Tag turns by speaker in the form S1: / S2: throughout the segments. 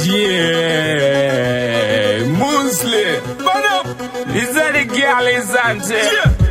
S1: Yeah, Muslim. But up, is that the girl is auntie?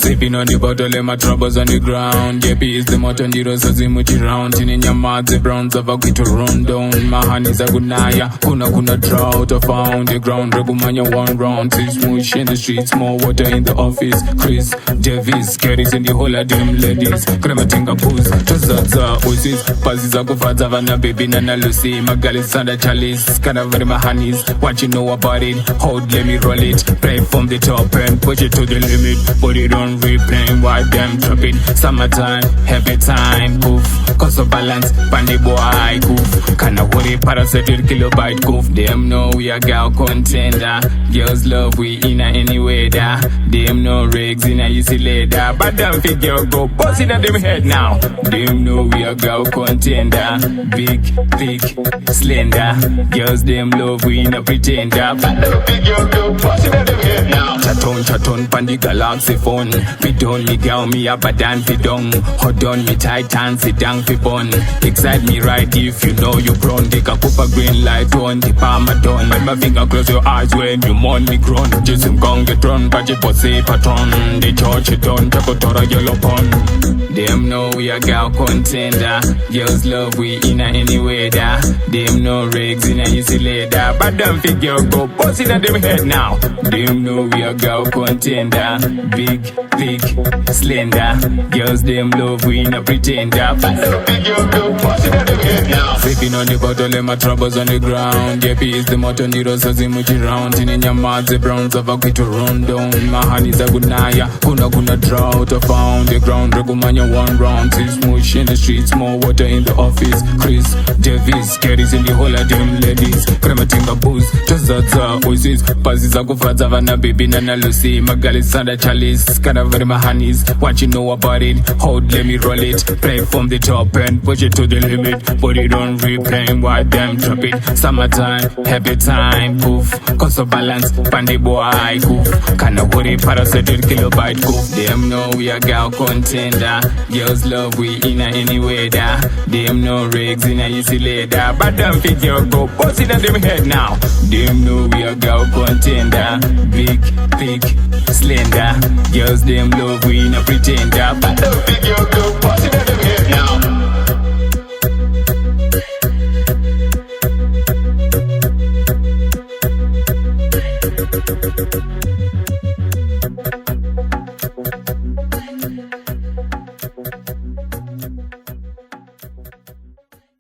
S1: Sipping on the bottle and my troubles on the ground. JP is the motor and the roses in much round. In your mouth, the browns of a quit to run down. My hand is a good naya. Kuna drought. I found the ground. Regumanya one round. Six mush in the streets. More water in the office. Chris Davis carries in the whole of them ladies. Krematinga pose. Tazaza oasis. Paziza kufaza vana baby nana Lucy. Magali Sanda Chalice. Kanavari my honeys. What you know about it? Hold, let me roll it. Play from the top and push it to the limit. Put it on replaying, why them drop it? Summertime, happy time, goof. Cause of balance, pandy boy, goof. Kinda worry, parasitic kilobyte, goof. Them know we a gal contender. Girls love we in a any weather. Them know rigs in a easy leather. But them figure go bossing at them head now. Them know we a gal contender. Big, thick, slender. Girls them love we in a pretender. But them figure go bossing at them head now. Chaton, pandy galaxy phone. Fi don me girl, me up a dan fi dong. Hold on me tight and sit down fi bun. Excite me right if you know you grown. Take a cup of green light on the palm a done. When my finger close your eyes when you mourn me grown. Just him gone get run, but you say patron. The church it done, Chakotora yellow pond. Them know we a gal contender. Girls love we in a any weather. Them know rigs in a easy leather. But them figure go bossing at them head now. Them know we a gal contender. Big, thick, slender. Girls them love we in a pretender. But them figure go bossing at them head now. Sipping on the bottle and my troubles on the ground. JP is the motor, the roses in much round. In your mouth, the browns of a quit to run down. My hand is a good naya. Kuna drought. I found the ground. Regumanya one round. Six mush in the streets. More water in the office. Chris Davis carries in the whole of them ladies. Krematinga booze. Tazaza oasis. Paziza kufaza vana baby nana Lucy. Magali Sanda Chalice. Kanavari my honeys. What you know about it? Hold, let me roll it. Play from the top and push it to the limit. Put it on replaying, why them drop it? Summertime, happy time, goof. Cause of balance, pandy boy, goof. Kinda worry, parasitic kilobyte, goof. Them know we a gal contender. Girls love we in a any weather. Them know rigs in a easy leather. But them figure go bossing at them head now. Them know we a gal contender. Big, thick, slender. Girls them love we in a pretender. But them figure go bossing at them head now.